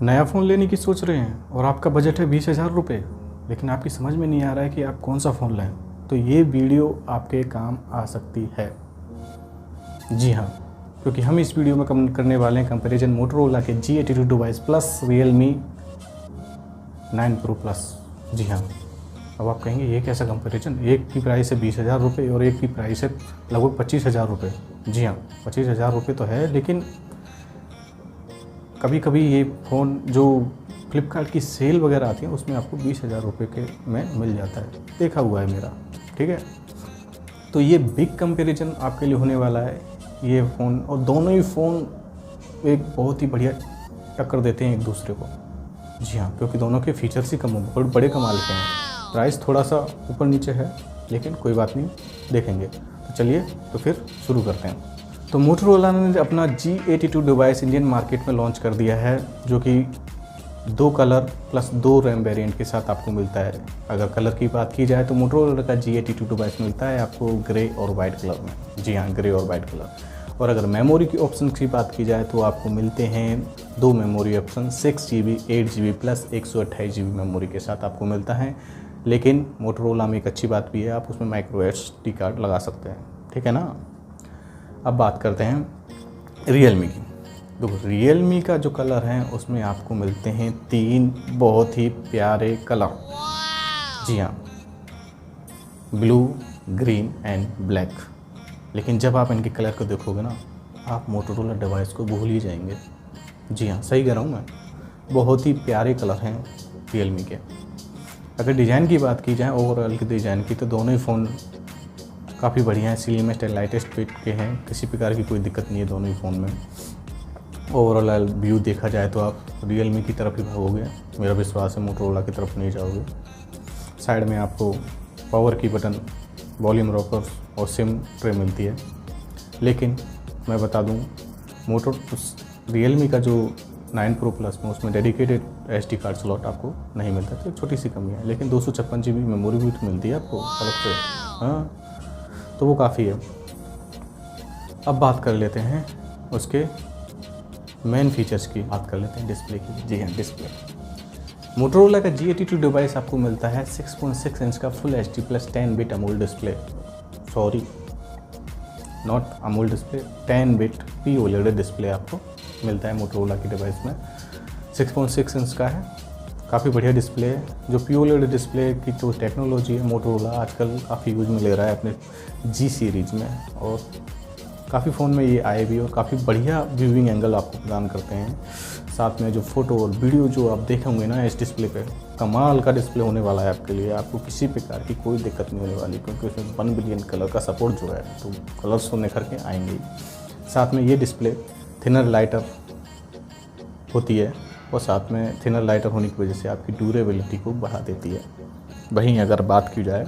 नया फ़ोन लेने की सोच रहे हैं और आपका बजट है 20,000 रुपये, लेकिन आपकी समझ में नहीं आ रहा है कि आप कौन सा फ़ोन लें, तो ये वीडियो आपके काम आ सकती है। जी हाँ, क्योंकि हम इस वीडियो में करने वाले हैं कंपैरिजन मोटोरोला के G82 device plus Realme 9 Pro plus. जी हाँ, अब आप कहेंगे ये कैसा कंपैरिजन, एक की प्राइस है 20,000 रुपये और एक की प्राइस है लगभग 25,000 रुपये। जी हाँ, 25,000 रुपये तो है, लेकिन कभी कभी ये फ़ोन जो फ्लिपकार्ट की सेल वगैरह आती है उसमें आपको 20,000 रुपये के में मिल जाता है, देखा हुआ है मेरा। ठीक है, तो ये बिग कंपैरिजन आपके लिए होने वाला है ये फ़ोन, और दोनों ही फ़ोन एक बहुत ही बढ़िया टक्कर देते हैं एक दूसरे को। जी हाँ, क्योंकि दोनों के फीचर्स ही बड़े कमाल के हैं। प्राइस थोड़ा सा ऊपर नीचे है, लेकिन कोई बात नहीं, देखेंगे। तो चलिए तो फिर शुरू करते हैं। तो मोटोरोला ने अपना G82 डिवाइस इंडियन मार्केट में लॉन्च कर दिया है, जो कि 2 कलर प्लस 2 रैम वेरिएंट के साथ आपको मिलता है। अगर कलर की बात की जाए तो मोटोरोला का G82 डिवाइस मिलता है आपको ग्रे और वाइट कलर में। जी हाँ, ग्रे और वाइट कलर। और अगर मेमोरी की ऑप्शन की बात की जाए तो आपको मिलते हैं 2 memory option, 6GB 8GB plus 128GB memory के साथ आपको मिलता है। लेकिन मोटोरोला में एक अच्छी बात भी है, आप उसमें माइक्रो SD कार्ड लगा सकते हैं। ठीक है ना। अब बात करते हैं Realme की। देखो, Realme का जो कलर है उसमें आपको मिलते हैं 3 बहुत ही प्यारे कलर। जी हाँ, ब्लू, ग्रीन एंड ब्लैक। लेकिन जब आप इनके कलर को देखोगे ना, आप मोटोरोला डिवाइस को भूल ही जाएंगे। जी हाँ, सही कह रहा हूँ मैं, बहुत ही प्यारे कलर हैं Realme के। अगर डिज़ाइन की बात की जाए, ओवरऑल की डिज़ाइन की, तो दोनों ही फ़ोन काफ़ी बढ़िया है, स्लिमेस्ट एंड लाइटेस्ट वेट के हैं। किसी प्रकार की कोई दिक्कत नहीं है दोनों ही फ़ोन में। ओवरऑल व्यू देखा जाए तो आप Realme की तरफ ही भागोगे, मेरा विश्वास है मोटोरोला की तरफ नहीं जाओगे। साइड में आपको पावर की बटन, वॉल्यूम रॉकर और सिम ट्रे मिलती है। लेकिन मैं बता दूं, Realme का जो 9 Pro प्लस में उसमें डेडिकेटेड SD कार्ड स्लॉट आपको नहीं मिलता, तो छोटी सी कमी है। लेकिन 256GB मेमोरी भी तो मिलती है आपको अलग से। हाँ, तो वो काफ़ी है। अब बात कर लेते हैं उसके मेन फीचर्स की, बात कर लेते हैं डिस्प्ले की। जी हाँ, डिस्प्ले मोटोरोला का G82 डिवाइस आपको मिलता है 6.6 इंच का full HD plus 10 bit Amol display. Sorry, not Amol display, 10 bit POLED display आपको मिलता है मोटोरोला की डिवाइस में। 6.6 इंच का है, काफ़ी बढ़िया डिस्प्ले है। जो POLED डिस्प्ले की जो टेक्नोलॉजी है मोटोरोला आजकल काफ़ी यूज में ले रहा है अपने G सीरीज़ में, और काफ़ी फ़ोन में ये आए भी और काफ़ी बढ़िया व्यूइंग एंगल आपको प्रदान करते हैं। साथ में जो फ़ोटो और वीडियो जो आप देखेंगे ना इस डिस्प्ले पे, कमाल का डिस्प्ले होने वाला है आपके लिए। आपको किसी प्रकार की कोई दिक्कत नहीं होने वाली, क्योंकि उसमें 1 बिलियन कलर का सपोर्ट जो है, तो कलर्स तो निखर के आएंगे। साथ में ये डिस्प्ले थिनर लाइटर होती है, और साथ में थिनर लाइटर होने की वजह से आपकी ड्यूरेबिलिटी को बढ़ा देती है। वहीं अगर बात की जाए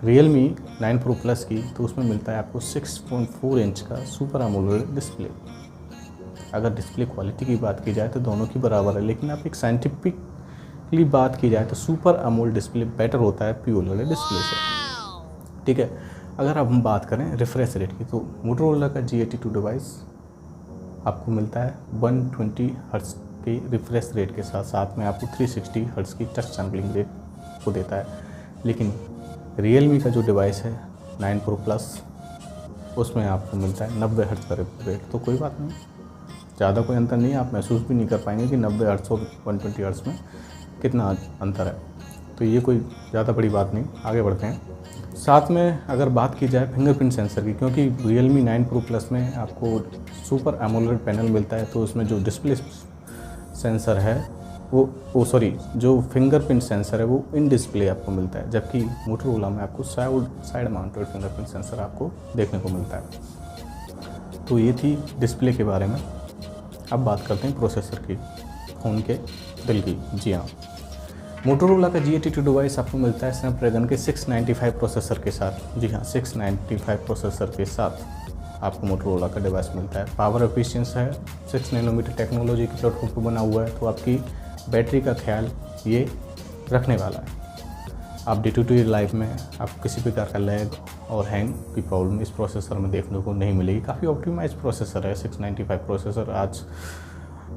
Realme 9 Pro प्लस की, तो उसमें मिलता है आपको 6.4 इंच का सुपर AMOLED डिस्प्ले। अगर डिस्प्ले क्वालिटी की बात की जाए तो दोनों की बराबर है, लेकिन आप एक साइंटिफिकली बात की जाए तो सुपर AMOLED डिस्प्ले बेटर होता है POLED डिस्प्ले से। ठीक है, अगर अब हम बात करें रिफ्रेश रेट की, तो मोटोरोला का G82 डिवाइस आपको मिलता है 120 हर्ट्ज के रिफ्रेश रेट के साथ, साथ में आपको 360 हर्ट्ज की टच सैम्पलिंग रेट को देता है। लेकिन Realme का जो डिवाइस है 9 Pro प्लस, उसमें आपको मिलता है 90 हर्ट्ज का रिफ्रेश रेट। तो कोई बात नहीं, ज़्यादा कोई अंतर नहीं है, आप महसूस भी नहीं कर पाएंगे कि 90 हर्ट्ज और 120 हर्ट्ज में कितना अंतर है। तो ये कोई ज़्यादा बड़ी बात नहीं। आगे बढ़ते हैं। साथ में अगर बात की जाए फिंगरप्रिंट सेंसर की, क्योंकि Realme 9 Pro प्लस में आपको सुपर AMOLED पैनल मिलता है, तो उसमें जो डिस्प्ले सेंसर है जो फिंगरप्रिंट सेंसर है वो इन डिस्प्ले आपको मिलता है, जबकि मोटोरोला में आपको साइड माउंटेड फिंगरप्रिंट सेंसर आपको देखने को मिलता है। तो ये थी डिस्प्ले के बारे में। अब बात करते हैं प्रोसेसर की, फ़ोन के दिल की। जी हाँ, मोटोरोला का G82 डिवाइस आपको मिलता है स्नैपड्रैगन के 695 प्रोसेसर के साथ। जी हाँ, 695 प्रोसेसर के साथ आपको मोटोरोला का डिवाइस मिलता है। पावर एफिशिएंस है, 6 नैनोमीटर टेक्नोलॉजी के प्लेटफॉर्म पर बना हुआ है, तो आपकी बैटरी का ख्याल ये रखने वाला है। आप डे टू डे लाइफ में आपको किसी प्रकार का लैग और हैंग की प्रॉब्लम इस प्रोसेसर में देखने को नहीं मिलेगी। काफ़ी ऑप्टिमाइज प्रोसेसर है 695 प्रोसेसर। आज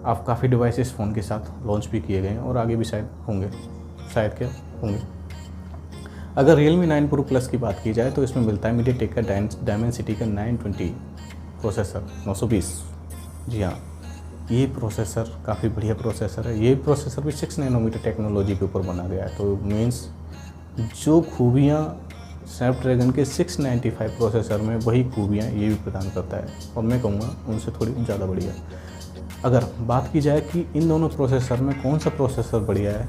आप काफ़ी डिवाइस इस फ़ोन के साथ लॉन्च भी किए गए हैं और आगे भी शायद होंगे, शायद क्या होंगे। अगर Realme 9 Pro Plus की बात की जाए तो इसमें मिलता है MediaTek का Dimensity का 920 प्रोसेसर 920। जी हाँ, ये प्रोसेसर काफ़ी बढ़िया प्रोसेसर है। ये प्रोसेसर भी 6 नैनोमीटर टेक्नोलॉजी के ऊपर बना गया है, तो मीन्स जो खूबियाँ स्नैपड्रैगन के 695 प्रोसेसर में वही खूबियाँ ये भी प्रदान करता है, और मैं कहूँगा उनसे थोड़ी ज़्यादा बढ़िया। अगर बात की जाए कि इन दोनों प्रोसेसर में कौन सा प्रोसेसर बढ़िया है,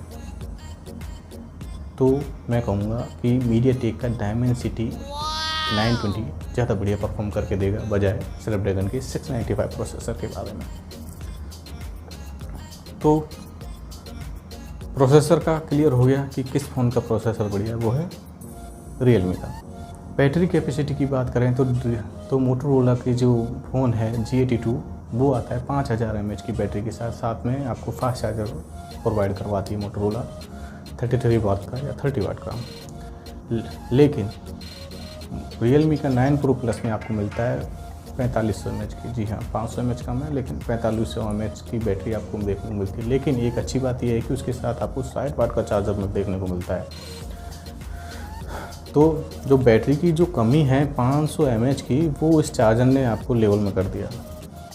तो मैं कहूँगा कि MediaTek का Dimensity 920 ज़्यादा बढ़िया परफॉर्म करके देगा बजाय स्नैपड्रैगन के 695 प्रोसेसर के बारे में। तो प्रोसेसर का क्लियर हो गया कि किस फ़ोन का प्रोसेसर बढ़िया है, वो है Realme का। बैटरी कैपेसिटी की बात करें तो मोटोरोला की जो फ़ोन है G82 वो आता है 5000 mAh की बैटरी के साथ, साथ में आपको फास्ट चार्जर प्रोवाइड करवाती है मोटोरोला 33 वाट का या 30 वाट का। लेकिन Realme का 9 Pro Plus में आपको मिलता है 4500 mAh की। जी हाँ, 500 mAh कम है, लेकिन 4500 mAh की बैटरी आपको देखने को मिलती है। लेकिन एक अच्छी बात यह है कि उसके साथ आपको 60 वाट का चार्जर देखने को मिलता है। तो जो बैटरी की जो कमी है 500 mAh की, वो इस चार्जर ने आपको लेवल में कर दिया।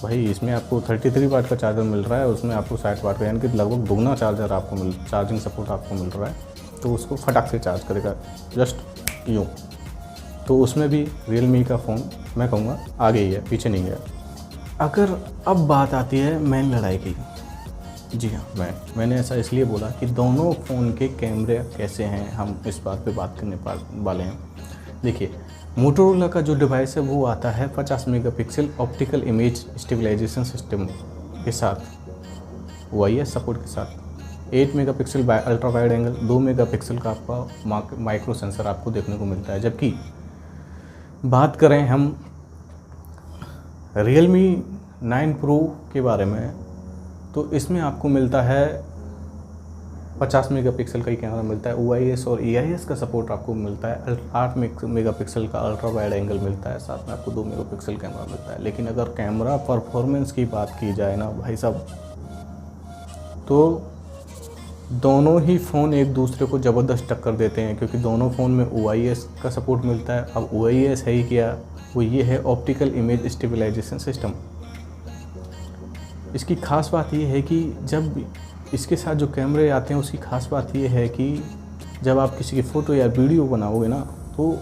भाई इसमें आपको 33 वाट का चार्जर मिल रहा है, उसमें आपको 60 वाट का, यानी कि लगभग दुगना चार्जिंग सपोर्ट आपको मिल रहा है। तो उसको फटाक से चार्ज करेगा, जस्ट यूँ। तो उसमें भी Realme का फ़ोन मैं कहूँगा आगे ही है, पीछे नहीं गया। अगर अब बात आती है मेन लड़ाई की, जी हाँ, मैंने ऐसा इसलिए बोला कि दोनों फ़ोन के कैमरे कैसे हैं, हम इस बात पे बात करने वाले हैं। देखिए, मोटोरोला का जो डिवाइस है वो आता है 50 megapixel optical image stabilisation system के साथ, OIS सपोर्ट के साथ। 8 megapixel ultra wide angle, 2 megapixel का आपका माइक्रो सेंसर आपको देखने को मिलता है। जबकि बात करें हम Realme 9 Pro के बारे में, तो इसमें आपको मिलता है 50 मेगापिक्सल का ही कैमरा मिलता है, OIS और EIS का सपोर्ट आपको मिलता है, 8 मेगापिक्सल का अल्ट्रा वाइड एंगल मिलता है, साथ में आपको 2 मेगापिक्सल कैमरा मिलता है। लेकिन अगर कैमरा परफॉर्मेंस की बात की जाए ना भाई साहब, तो दोनों ही फ़ोन एक दूसरे को ज़बरदस्त टक्कर देते हैं, क्योंकि दोनों फ़ोन में OIS का सपोर्ट मिलता है। अब OIS है ही क्या, वो ये है ऑप्टिकल इमेज स्टेबलाइजेशन सिस्टम। इसकी ख़ास बात ये है कि जब इसके साथ जो कैमरे आते हैं उसकी ख़ास बात ये है कि जब आप किसी की फ़ोटो या वीडियो बनाओगे ना, तो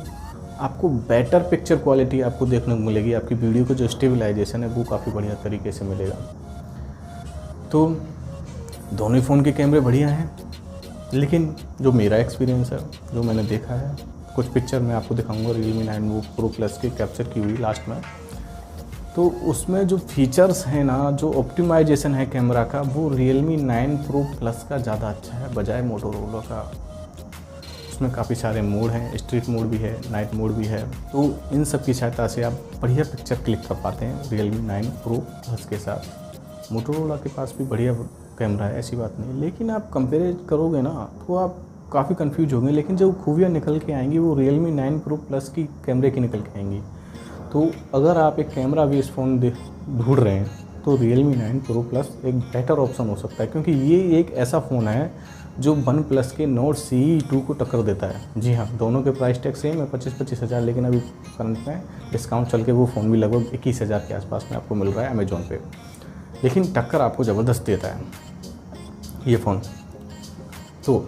आपको बेटर पिक्चर क्वालिटी आपको देखने को मिलेगी। आपकी वीडियो को जो स्टेबलाइजेशन है वो काफ़ी बढ़िया तरीके से मिलेगा। तो दोनों ही फ़ोन के कैमरे बढ़िया हैं, लेकिन जो मेरा एक्सपीरियंस है, जो मैंने देखा है, कुछ पिक्चर मैं आपको दिखाऊंगा Realme 9 Pro Plus की कैप्चर की हुई लास्ट में, तो उसमें जो फीचर्स हैं ना, जो ऑप्टिमाइजेशन है कैमरा का, वो Realme 9 Pro Plus का ज़्यादा अच्छा है बजाय मोटोरोला का। उसमें काफ़ी सारे मोड हैं, स्ट्रीट मोड भी है, नाइट मोड भी है, तो इन सब की सहायता से आप बढ़िया पिक्चर क्लिक कर पाते हैं Realme 9 Pro Plus के साथ। मोटोरोला के पास भी बढ़िया कैमरा है, ऐसी बात नहीं, लेकिन आप कंपेयर करोगे ना तो आप काफ़ी कंफ्यूज होंगे। लेकिन जो खूबियाँ निकल के आएंगी वो Realme 9 Pro Plus की कैमरे की निकल के आएंगी। तो अगर आप एक कैमरा बेस फ़ोन ढूंढ रहे हैं तो Realme 9 Pro Plus एक बेटर ऑप्शन हो सकता है, क्योंकि ये एक ऐसा फ़ोन है जो OnePlus के Nord CE 2 को टक्कर देता है। जी हाँ, दोनों के प्राइस टैग सेम है, 25 हज़ार, लेकिन अभी करंट में डिस्काउंट चल के वो फ़ोन भी लगभग 21 हज़ार के आसपास में आपको मिल रहा है अमेज़ॉन पे। लेकिन टक्कर आपको ज़बरदस्त देता है ये फ़ोन। तो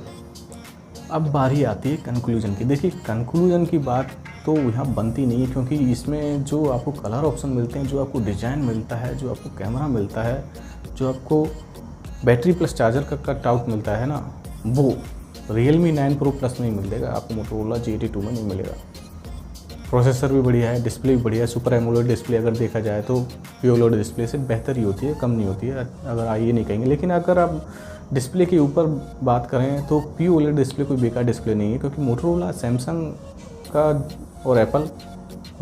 अब बारी आती है कंक्लूजन की। देखिए, कंक्लूजन की बात तो यहाँ बनती नहीं है, क्योंकि इसमें जो आपको कलर ऑप्शन मिलते हैं, जो आपको डिज़ाइन मिलता है, जो आपको कैमरा मिलता है, जो आपको बैटरी प्लस चार्जर का कट आउट मिलता है ना, वो Realme 9 Pro Plus नहीं मिलेगा आपको, मोटोरोला G82 में नहीं मिलेगा। प्रोसेसर भी बढ़िया है, डिस्प्ले भी बढ़िया है, सुपर एमोलेड डिस्प्ले अगर देखा जाए तो POLED डिस्प्ले से बेहतर ही होती है, कम नहीं होती है, अगर ये नहीं कहेंगे। लेकिन अगर आप डिस्प्ले के ऊपर बात करें तो POLED डिस्प्ले कोई बेकार डिस्प्ले नहीं है, क्योंकि मोटोरोला, सैमसंग का और एप्पल,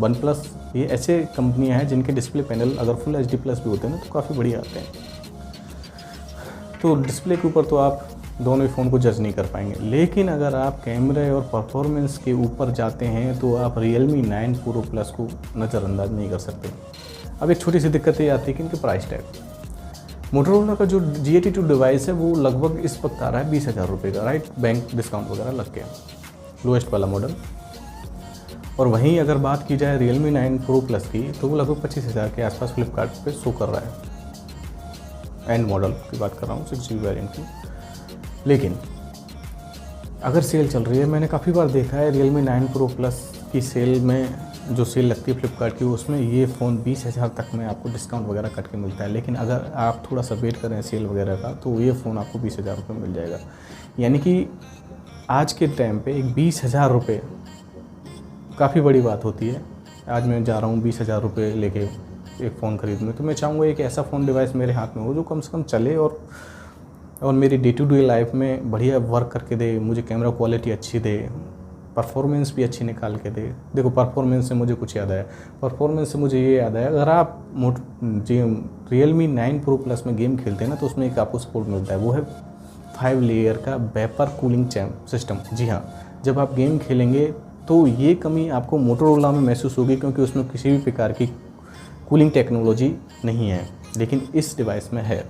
OnePlus, ये ऐसे कंपनियां हैं जिनके डिस्प्ले पैनल अगर फुल HD+ भी होते हैं ना तो काफ़ी बढ़िया आते हैं। तो डिस्प्ले के ऊपर तो आप दोनों ही फ़ोन को जज नहीं कर पाएंगे। लेकिन अगर आप कैमरे और परफॉर्मेंस के ऊपर जाते हैं तो आप Realme 9 Pro Plus को नज़रअंदाज नहीं कर सकते। अब एक छोटी सी दिक्कत ये आती है कि इनके प्राइस टैग। मोटोरोला का जो G82 डिवाइस है वो लगभग इस वक्त आ रहा है 20,000 रुपये का, राइट, बैंक डिस्काउंट वगैरह लग के, लोएस्ट वाला मॉडल। और वहीं अगर बात की जाए Realme 9 Pro Plus की, तो वो लगभग 25,000 के आसपास फ्लिपकार्ट पे शो कर रहा है। एंड मॉडल की बात कर रहा हूँ, 6GB वेरिएंट की। लेकिन अगर सेल चल रही है, मैंने काफ़ी बार देखा है Realme 9 Pro Plus की सेल में, जो सेल लगती है फ्लिपकार्ट की, उसमें ये फ़ोन 20,000 तक में आपको डिस्काउंट वगैरह कट के मिलता है। लेकिन अगर आप थोड़ा सा वेट करें सेल वगैरह का, तो ये फ़ोन आपको 20,000 रुपये मिल जाएगा। यानी कि आज के टाइम पे एक 20,000 रुपये काफ़ी बड़ी बात होती है। आज मैं जा रहा हूँ 20,000 रुपये लेके एक फ़ोन ख़रीदने, तो मैं चाहूँगा एक ऐसा फ़ोन डिवाइस मेरे हाथ में हो जो कम से कम चले और मेरी डे टू डे लाइफ में बढ़िया वर्क करके दे, मुझे कैमरा क्वालिटी अच्छी दे, परफॉर्मेंस भी अच्छी निकाल के दे। देखो, परफॉर्मेंस से मुझे कुछ याद आया, परफॉर्मेंस से मुझे ये याद आया, अगर आप Realme 9 Pro Plus में गेम खेलते हैं ना, तो उसमें एक आपको सपोर्ट मिलता है, वो है 5 लेयर का वेपर कूलिंग सिस्टम। जी हाँ, जब आप गेम खेलेंगे तो ये कमी आपको मोटोरोला में महसूस होगी, क्योंकि उसमें किसी भी प्रकार की कूलिंग टेक्नोलॉजी नहीं है, लेकिन इस डिवाइस में है।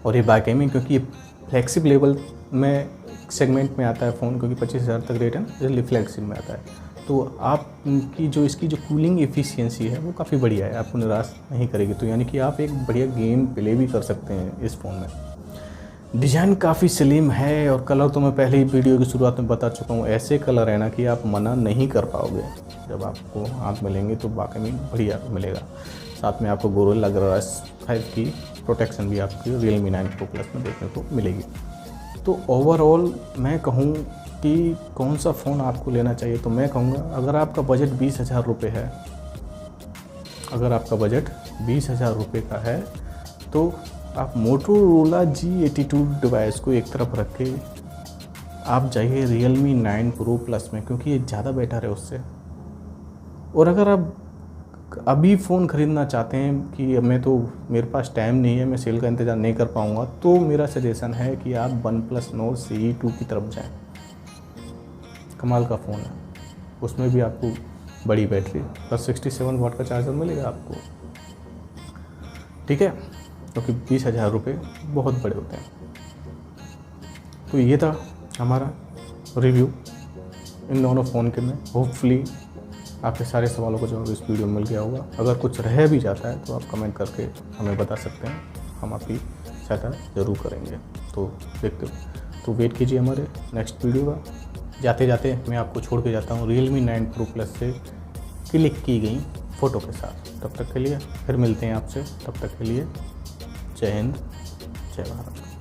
और ये बाइगेमिंग, क्योंकि ये फ्लेक्सिबल लेवल में सेगमेंट में आता है फ़ोन, क्योंकि 25,000 तक रेट है, इसलिए फ्लेक्सिबल में आता है। तो आपकी जो इसकी जो कूलिंग एफिशिएंसी है वो काफ़ी बढ़िया है, आपको निराश नहीं करेगी। तो यानी कि आप एक बढ़िया गेम प्ले भी कर सकते हैं इस फ़ोन में। डिज़ाइन काफ़ी स्लिम है, और कलर तो मैं पहले ही वीडियो की शुरुआत में बता चुका हूँ, ऐसे कलर है ना कि आप मना नहीं कर पाओगे। जब आपको हाथ मिलेंगे तो वाकई में बढ़िया मिलेगा। साथ में आपको गोरिल्ला ग्लास 5 की प्रोटेक्शन भी आपकी Realme 9 Pro Plus में देखने को मिलेगी। तो ओवरऑल मैं कहूँ कि कौन सा फ़ोन आपको लेना चाहिए, तो मैं कहूँगा अगर आपका बजट 20,000 रुपये है, अगर आपका बजट 20,000 रुपये का है, तो आप मोटोरोला G82 डिवाइस को एक तरफ रख के आप जाइए Realme 9 Pro Plus में, क्योंकि ये ज़्यादा बेटर है उससे। और अगर आप अभी फ़ोन ख़रीदना चाहते हैं कि मेरे पास टाइम नहीं है, मैं सेल का इंतज़ार नहीं कर पाऊँगा, तो मेरा सजेशन है कि आप OnePlus Nord CE 2 की तरफ जाएं। कमाल का फ़ोन है, उसमें भी आपको बड़ी बैटरी प्लस 67 वाट का चार्जर मिलेगा आपको, ठीक है, क्योंकि 20,000 रुपये बहुत बड़े होते हैं। तो ये था हमारा रिव्यू इन दोनों फ़ोन के में। होपफुली आपके सारे सवालों का जवाब इस वीडियो में मिल गया होगा। अगर कुछ रह भी जाता है तो आप कमेंट करके हमें बता सकते हैं, हम आपकी सहायता ज़रूर करेंगे। तो देखते तो वेट कीजिए हमारे नेक्स्ट वीडियो का। जाते जाते मैं आपको छोड़ के जाता हूँ Realme 9 Pro Plus से क्लिक की गई फ़ोटो के साथ। तब तक के लिए फिर मिलते हैं आपसे, तब तक के लिए जय हिंद, जय भारत।